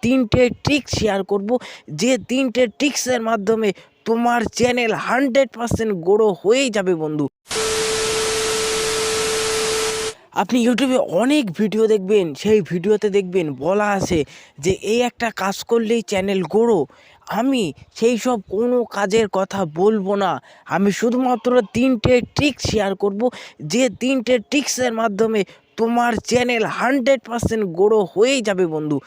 তিনটে tricks share করব, যে তিনটে ট্রিক্সের মাধ্যমে তোমার চ্যানেল 100% গ্রো হয়েই যাবে বন্ধু। আপনি ইউটিউবে অনেক ভিডিও দেখবেন, সেই ভিডিওতে দেখবেন বলা আছে যে এই একটা কাজ করলেই চ্যানেল গ্রো। আমি সেই সব কোনো কাজের কথা বলবো না, আমি শুধুমাত্র তিনটে ট্রিক্স শেয়ার করব, যে তিনটে ট্রিক্সের মাধ্যমে তোমার চ্যানেল 100% গ্রো হয়েই যাবে বন্ধু।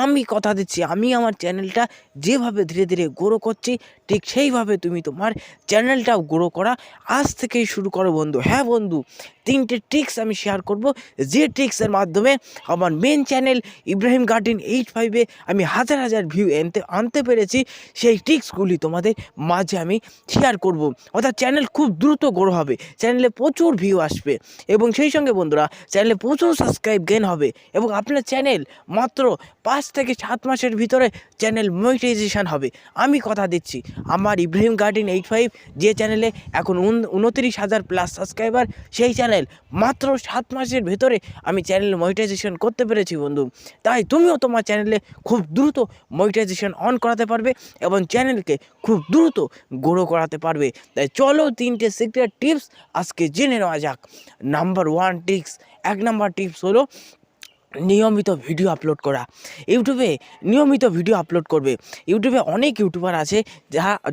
আমি কথা দিচ্ছি, আমি আমার চ্যানেলটা যেভাবে ধীরে ধীরে গ্রো করছি, ঠিক সেইভাবে তুমি তোমার চ্যানেলটাও গ্রো করা আজ থেকেই শুরু করো বন্ধু। হ্যাঁ বন্ধু, তিনটে ট্রিক্স আমি শেয়ার করব, যে ট্রিক্সের মাধ্যমে আমার মেন চ্যানেল ইব্রাহিম গার্ডেন 85-এ আমি হাজার হাজার ভিউ আনতে পেরেছি। সেই ট্রিক্সগুলি তোমাদের মাঝে আমি শেয়ার করব, অর্থাৎ চ্যানেল খুব দ্রুত গ্রো হবে, চ্যানেলে প্রচুর ভিউ আসবে এবং সেই সঙ্গে বন্ধুরা চ্যানেলে প্রচুর সাবস্ক্রাইব গেন হবে এবং আপনার চ্যানেল মাত্র 5 থেকে 7 মাসের ভিতরে চ্যানেল মনিটাইজেশন হবে। আমি কথা দিচ্ছি, আমার ইব্রাহিম গার্ডেন 85 যে চ্যানেলে এখন 29,000 প্লাস সাবস্ক্রাইবার, সেই চ্যানেল মাত্র 7 মাসের ভেতরে আমি চ্যানেল মনিটাইজেশন করতে পেরেছি বন্ধু। তাই তুমিও তোমার চ্যানেলে খুব দ্রুত মনিটাইজেশন অন করাতে পারবে এবং চ্যানেলকে খুব দ্রুত গ্রো করাতে পারবে। তাই চলো তিনটে সিক্রেট টিপস আজকে জেনে নেওয়া যাক। নাম্বার 1 টিপস, 1 নাম্বার টিপস হলো নিয়মিত ভিডিও আপলোড করা। ইউটিউবে নিয়মিত ভিডিও আপলোড করবে। ইউটিউবে অনেক ইউটিউবার আছে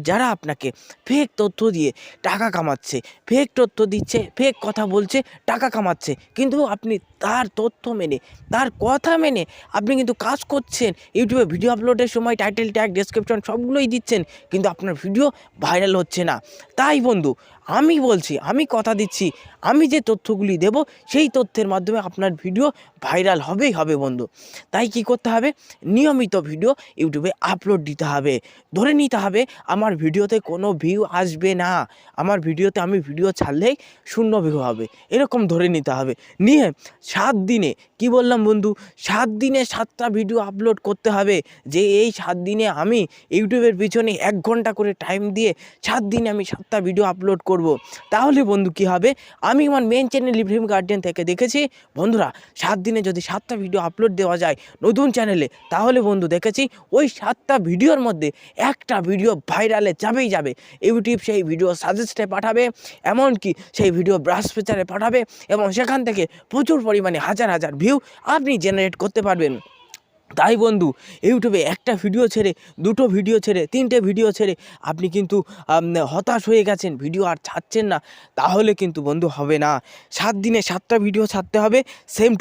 যারা আপনাকে ফেক তথ্য দিয়ে টাকা কামাচ্ছে, ফেক তথ্য দিচ্ছে, ফেক কথা বলছে, টাকা কামাচ্ছে, কিন্তু আপনি তার তথ্য মেনে, তার কথা মেনে আপনি কিন্তু কাজ করছেন। ইউটিউবে ভিডিও আপলোডের সময় টাইটেল ট্যাগ ডেসক্রিপশন সবগুলোই দিচ্ছেন, কিন্তু আপনার ভিডিও ভাইরাল হচ্ছে না। তাই বন্ধু আমি বলছি, আমি কথা দিচ্ছি, আমি যে তথ্যগুলি দেব সেই তথ্যের মাধ্যমে আপনার ভিডিও ভাইরাল হবেই হবে বন্ধু। তাই কি করতে হবে, নিয়মিত ভিডিও ইউটিউবে আপলোড দিতে হবে। ধরে নিতে হবে আমার ভিডিওতে কোনো ভিউ আসবে না, আমার ভিডিওতে আমি ভিডিও ছাড়লেই 0 ভিউ হবে, এরকম ধরে নিতে হবে। নিয়ে 7 দিনে, কি বললাম বন্ধু, 7 দিনে 7টা ভিডিও আপলোড করতে হবে। যে এই 7 দিনে আমি ইউটিউবের পিছনে 1 ঘন্টা করে টাইম দিয়ে 7 দিনে আমি 7টা ভিডিও আপলোড করব। তাহলে বন্ধু কি হবে, আমি আমার মেন চ্যানেল ইব্রাহিম গার্ডেন থেকে দেখেছি বন্ধুরা, 7 দিনে যদি 7টা ভিডিও আপলোড দেওয়া যায় নতুন চ্যানেলে, তাহলে বন্ধু দেখেছি ওই 7টা ভিডিওর মধ্যে একটা ভিডিও ভাইরালে যাবেই যাবে। ইউটিউব সেই ভিডিও সাজেস্টে পাঠাবে, এমনকি সেই ভিডিও ব্রাশ ফিচারে পাঠাবে এবং সেখান থেকে প্রচুর পরিমাণে হাজার হাজার ভিউ আপনি জেনারেট করতে পারবেন। তাই বন্ধু ইউটিউবে একটা ভিডিও ছেড়ে, 2টো ভিডিও ছেড়ে, 3টে ভিডিও ছেড়ে আপনি কিন্তু হতাশ হয়ে গেছেন, ভিডিও আর ছাড়ছেন না, তাহলে কিন্তু বন্ধু হবে না। 7 দিনে 7টা ভিডিও ছাড়তে হবে, সেম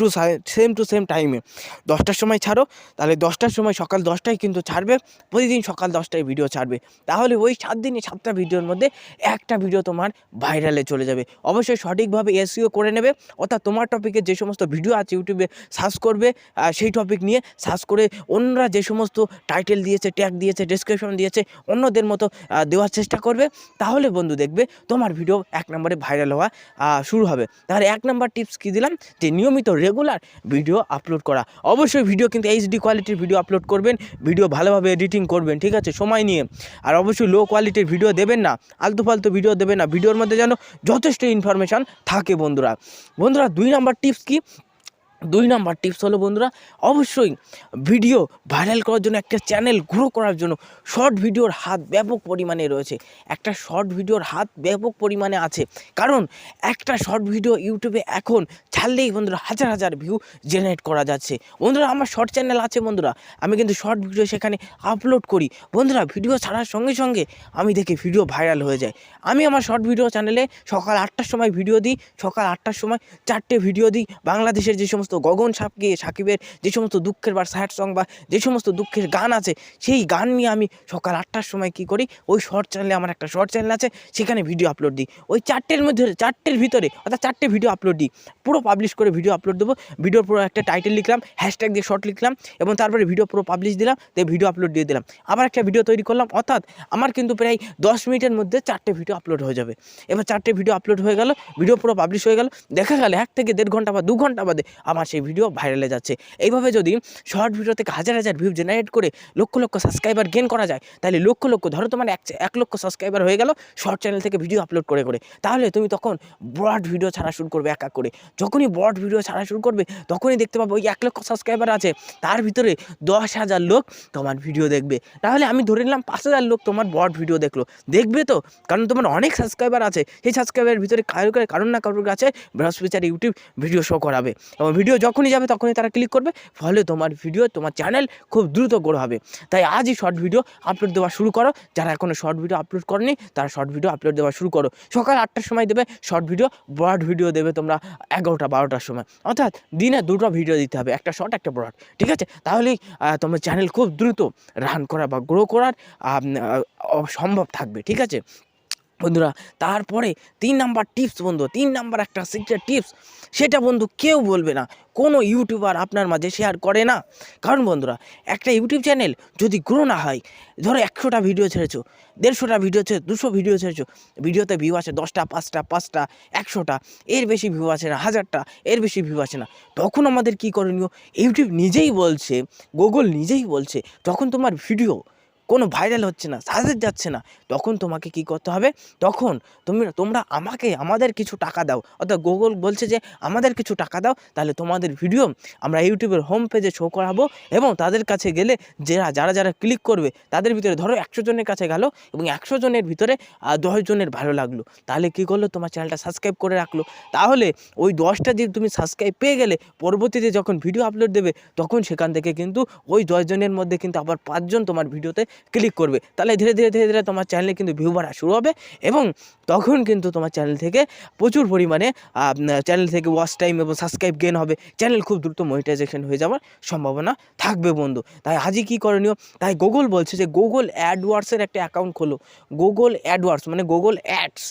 টু সেম টাইমে। 10টার সময় ছাড়ো, তাহলে 10টার সময় সকাল 10টায় কিন্তু ছাড়বে, প্রতিদিন সকাল 10টায় ভিডিও ছাড়বে। তাহলে ওই 7 দিনে 7টা ভিডিওর মধ্যে একটা ভিডিও তোমার ভাইরালে চলে যাবে। অবশ্যই সঠিকভাবে এসইও করে নেবে, অর্থাৎ তোমার টপিকে যে সমস্ত ভিডিও আছে ইউটিউবে সার্চ করবে, সেই টপিক নিয়ে সার্চ করে অন্যরা যে সমস্ত টাইটেল দিয়েছে, ট্যাগ দিয়েছে, ডেসক্রিপশন দিয়েছে, অন্যদের মতো দেওয়ার চেষ্টা করবে। তাহলে বন্ধু দেখবে তোমার ভিডিও 1 নম্বরে ভাইরাল হওয়া শুরু হবে। তাহলে 1 নম্বর টিপস কী দিলাম, যে নিয়মিত রেগুলার ভিডিও আপলোড করা। অবশ্যই ভিডিও কিন্তু এইচডি কোয়ালিটির ভিডিও আপলোড করবেন, ভিডিও ভালোভাবে এডিটিং করবেন, ঠিক আছে, সময় নিয়ে। আর অবশ্যই লো কোয়ালিটির ভিডিও দেবেন না, আলতু ফালতু ভিডিও দেবেন না, ভিডিওর মধ্যে যেন যথেষ্ট ইনফরমেশান থাকে বন্ধুরা। 2 নম্বর টিপস কি, 2 নম্বর টিপস হলো বন্ধুরা, অবশ্যই ভিডিও ভাইরাল করার জন্য, একটা চ্যানেল গ্রো করার জন্য শর্ট ভিডিওর হাত ব্যাপক পরিমাণে রয়েছে। একটা শর্ট ভিডিওর হাত ব্যাপক পরিমাণে আছে, কারণ একটা শর্ট ভিডিও ইউটিউবে এখন ছাড়লেই বন্ধুরা হাজার হাজার ভিউ জেনারেট করা যাচ্ছে। বন্ধুরা আমার শর্ট চ্যানেল আছে বন্ধুরা, আমি কিন্তু শর্ট ভিডিও সেখানে আপলোড করি বন্ধুরা। ভিডিও ছাড়ার সঙ্গে সঙ্গে আমি দেখি ভিডিও ভাইরাল হয়ে যায়। আমি আমার শর্ট ভিডিও চ্যানেলে সকাল 8টার সময় ভিডিও দিই, সকাল 8টার সময় 4টে ভিডিও দিই। বাংলাদেশের যে সমস্ত গগন সাকিবের যে সমস্ত দুঃখের বা স্যাড সং বা যে সমস্ত দুঃখের গান আছে, সেই গান নিয়ে আমি সকাল 8টার সময় কী করি, ওই শর্ট চ্যানেলে, আমার একটা শর্ট চ্যানেল আছে, সেখানে ভিডিও আপলোড দিই। ওই 4টের ভিতরে, অর্থাৎ 4টে ভিডিও আপলোড দিই, পুরো পাবলিশ করে ভিডিও আপলোড দেবো। ভিডিওর পুরো একটা টাইটেল লিখলাম, হ্যাশট্যাগ দিয়ে শর্ট লিখলাম এবং তারপরে ভিডিও পুরো পাবলিশ দিলাম, দিয়ে ভিডিও আপলোড দিয়ে দিলাম। আবার একটা ভিডিও তৈরি করলাম, অর্থাৎ আমার কিন্তু প্রায় 10 মিনিটের মধ্যে 4টে ভিডিও আপলোড হয়ে যাবে। এবার 4টে ভিডিও আপলোড হয়ে গেল, ভিডিও পুরো পাবলিশ হয়ে গেল, দেখা গেল 1 থেকে 1.5 ঘন্টা বা 2 ঘন্টা বাদে আমার তোমার সেই ভিডিও ভাইরালে যাচ্ছে। এইভাবে যদি শর্ট ভিডিও থেকে হাজার হাজার ভিউ জেনারেট করে লক্ষ লক্ষ সাবস্ক্রাইবার গেন করা যায়, তাহলে লক্ষ লক্ষ, ধরো তোমার 1 লক্ষ সাবস্ক্রাইবার হয়ে গেল শর্ট চ্যানেল থেকে ভিডিও আপলোড করে করে, তাহলে তুমি তখন ব্রড ভিডিও ছাড়া শুরু করবে এক এক করে। যখনই ব্রড ভিডিও ছাড়া শুরু করবে তখনই দেখতে পাবো ওই 1 লক্ষ সাবস্ক্রাইবার আছে, তার ভিতরে 10,000 লোক তোমার ভিডিও দেখবে। তাহলে আমি ধরে নিলাম 5,000 লোক তোমার ব্রড ভিডিও দেখবে তো, কারণ তোমার অনেক সাবস্ক্রাইবার আছে। সেই সাবস্ক্রাইবারের ভিতরে কারণ না কারোর কাছে বৃহস্পতিবার ইউটিউব ভিডিও শো করাবে, এবং ভিডিও যখনই যাবে তখনই তারা ক্লিক করবে, ফলে তোমার ভিডিও, তোমার চ্যানেল খুব দ্রুত গ্রো হবে। তাই আজই শর্ট ভিডিও আপলোড দেওয়া শুরু করো। যারা এখনও শর্ট ভিডিও আপলোড করেনি তারা শর্ট ভিডিও আপলোড দেওয়া শুরু করো। সকাল 8টার সময় দেবে শর্ট ভিডিও, ব্রড ভিডিও দেবে তোমরা 11টা 12টার সময়, অর্থাৎ দিনে 2টো ভিডিও দিতে হবে, একটা শর্ট একটা ব্রড, ঠিক আছে? তাহলেই তোমার চ্যানেল খুব দ্রুত রান করা বা গ্রো করার সম্ভব থাকবে, ঠিক আছে বন্ধুরা? তারপরে 3 নাম্বার টিপস বন্ধু, 3 নাম্বার একটা সিক্রেট টিপস, সেটা বন্ধু কেউ বলবে না, কোনো ইউটিউবার আপনার মাঝে শেয়ার করে না। কারণ বন্ধুরা, একটা ইউটিউব চ্যানেল যদি গ্রো না হয়, ধরো 100টা ভিডিও ছেড়েছো, 150টা ভিডিও ছেড়ে 200 ভিডিও ছেড়েছো, ভিডিওতে ভিউ আছে 10টা, 5টা, 100টা, এর বেশি ভিউ আসে না, 1000টা, এর বেশি ভিউ আসে না, তখন আমাদের কি করণীয়? ইউটিউব নিজেই বলছে, গুগল নিজেই বলছে, তখন তোমার ভিডিও কোনো ভাইরাল হচ্ছে না, সাজেস যাচ্ছে না, তখন তোমাকে কি করতে হবে? তখন তোমরা আমাদের কিছু টাকা দাও, অর্থাৎ গুগল বলছে যে আমাদের কিছু টাকা দাও, তাহলে তোমাদের ভিডিও আমরা ইউটিউবের হোম পেজে শো করাবো, এবং তাদের কাছে গেলে যারা ক্লিক করবে তাদের ভিতরে, ধরো 100 জনের কাছে গেল এবং 100 জনের ভিতরে 10 জনের ভালো লাগলো, তাহলে কি করলো? তোমার চ্যানেলটা সাবস্ক্রাইব করে রাখলো। তাহলে ওই 10টা যে তুমি সাবস্ক্রাইব পেয়ে গেলে, পরবর্তীতে যখন ভিডিও আপলোড দেবে তখন সেখান থেকে কিন্তু ওই 10 জনের মধ্যে কিন্তু আবার 5 জন তোমার ভিডিওতে ক্লিক করবে, তাহলে ধীরে ধীরে তোমার চ্যানেলে কিন্তু ভিউ বাড়া শুরু হবে, এবং তখন কিন্তু তোমার চ্যানেল থেকে প্রচুর পরিমাণে চ্যানেল থেকে ওয়াচ টাইম এবং সাবস্ক্রাইব গেন হবে, চ্যানেল খুব দ্রুত মনিটাইজেশন হয়ে যাওয়ার সম্ভাবনা থাকবে বন্ধু। তাই আজই কী করণীয়? তাই গুগল বলছে যে গুগল অ্যাডওয়ার্ডসের একটা অ্যাকাউন্ট খোলো। গুগল অ্যাডওয়ার্ডস মানে গুগল অ্যাডস,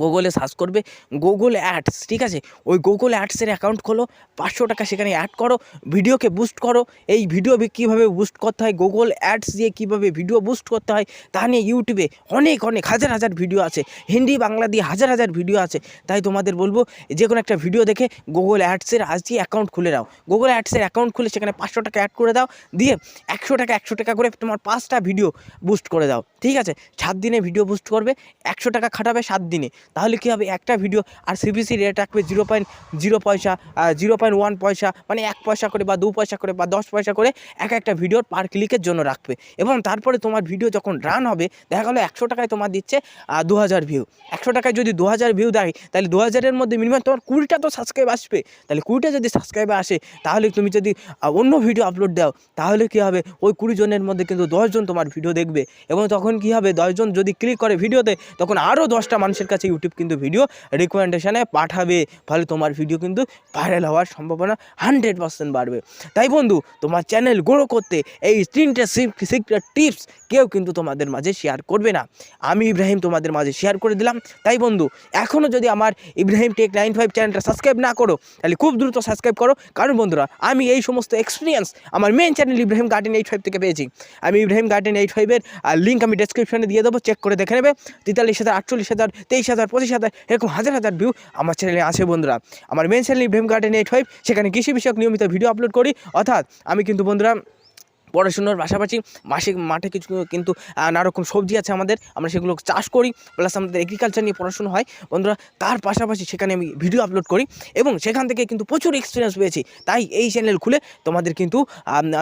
গুগলে সার্চ করবে গুগল অ্যাডস, ঠিক আছে? ওই গুগল অ্যাডসের অ্যাকাউন্ট খোলো, 500 টাকা সেখানে অ্যাড করো, ভিডিওকে বুস্ট করো। এই ভিডিও কীভাবে বুস্ট করতে হয়, গুগল অ্যাডস দিয়ে কীভাবে ভিডিও বুস্ট করতে হয় তা নিয়ে ইউটিউবে অনেক হাজার হাজার ভিডিও আছে, হিন্দি বাংলা দিয়ে হাজার হাজার ভিডিও আছে। তাই তোমাদের বলবো, যে কোনো একটা ভিডিও দেখে গুগল অ্যাডসের আজই অ্যাকাউন্ট খুলে নাও। গুগল অ্যাডসের অ্যাকাউন্ট খুলে সেখানে 500 টাকা অ্যাড করে দাও, দিয়ে 100 টাকা করে তোমার 5টা ভিডিও বুস্ট করে দাও, ঠিক আছে? 7 দিনে ভিডিও বুস্ট করবে, 100 টাকা খাটাবে 7 দিনে, তাহলে কী হবে? একটা ভিডিও, আর সিবিসি রেট রাখবে 0.0 পয়সা, 0.1 পয়সা, মানে 1 পয়সা করে বা 2 পয়সা করে বা 10 পয়সা করে একটা ভিডিওর পার ক্লিকের জন্য রাখবে। এবং তারপরে তোমার ভিডিও যখন রান হবে, দেখা গেলো 100 টাকায় তোমার দিচ্ছে 2000 ভিউ। 100 টাকায় যদি 2000 ভিউ দেয়, তাহলে 2000-এর মধ্যে মিনিমাম তোমার 20টা তো সাবস্ক্রাইব আসবে। তাহলে 20টা যদি সাবস্ক্রাইবার আসে, তাহলে তুমি যদি অন্য ভিডিও আপলোড দাও, তাহলে কী হবে? ওই 20 জনের মধ্যে কিন্তু 10 জন তোমার ভিডিও দেখবে, এবং তখন কী হবে? 10 জন যদি ক্লিক করে ভিডিওতে, তখন আরও 10টা মানুষের কাছে ইউটিউব কিন্তু ভিডিও রিকমেন্ডেশনে পাঠাবে, ফলে তোমার ভিডিও কিন্তু ভাইরাল হওয়ার সম্ভাবনা 100% বাড়বে। তাই বন্ধু, তোমার চ্যানেল গ্রো করতে এই 3টে সিক্রেট টিপস কেউ কিন্তু তোমাদের মাঝে শেয়ার করবে না, আমি ইব্রাহিম তোমাদের মাঝে শেয়ার করে দিলাম। তাই বন্ধু, এখনও যদি আমার ইব্রাহিম টেক 95 চ্যানেলটা সাবস্ক্রাইব না করো, তাহলে খুব দ্রুত সাবস্ক্রাইব করো। কারণ বন্ধুরা, আমি এই সমস্ত এক্সপিরিয়েন্স আমার মেন চ্যানেল ইব্রাহিম গার্ডেন 85 থেকে পেয়েছি। আমি ইব্রাহিম গার্ডেন 85-এর লিঙ্ক আমি ডেসক্রিপশনে দিয়ে দেবো, চেক করে দেখে নেবে। 43,000, 48,000, 23,000, 25,000 এরকম হাজার হাজার ভিউ আমার চ্যানেলে আছে বন্ধুরা। আমার মেন চ্যানেল ইব্রাহিম গার্ডেন 85, সেখানে কৃষি বিষয়ক নিয়মিত ভিডিও আপলোড করি। অর্থাৎ আমি কিন্তু বন্ধুরা পড়াশোনার পাশাপাশি মাঠে কিছু কিন্তু নানা রকম সবজি আছে আমাদের, আমরা সেগুলো চাষ করি, প্লাস আমাদের এগ্রিকালচার নিয়ে পড়াশোনা হয় বন্ধুরা। তার পাশাপাশি সেখানে আমি ভিডিও আপলোড করি, এবং সেখান থেকে কিন্তু প্রচুর এক্সপিরিয়েন্স পেয়েছি। তাই এই চ্যানেল খুলে তোমাদের কিন্তু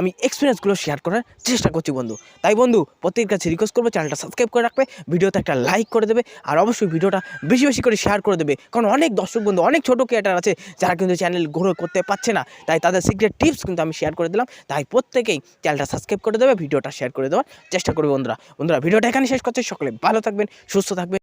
আমি এক্সপিরিয়েন্সগুলো শেয়ার করার চেষ্টা করছি বন্ধু। তাই বন্ধু, প্রত্যেকের কাছে রিকোয়েস্ট করবো, চ্যানেলটা সাবস্ক্রাইব করে রাখবে, ভিডিওতে একটা লাইক করে দেবে, আর অবশ্যই ভিডিওটা বেশি বেশি করে শেয়ার করে দেবে। কারণ অনেক দর্শক বন্ধু, অনেক ছোটো ক্রিয়েটার আছে যারা কিন্তু চ্যানেল গ্রো করতে পারছে না, তাই তাদের সিক্রেট টিপস কিন্তু আমি শেয়ার করে দিলাম। তাই প্রত্যেকেই চ্যানেলটা সাবস্ক্রাইব করে দেবে, ভিডিওটা শেয়ার করে দেওয়ার চেষ্টা করবে বন্ধুরা। ভিডিওটা এখানে শেষ করছি। সকলে ভালো থাকবেন, সুস্থ থাকবেন।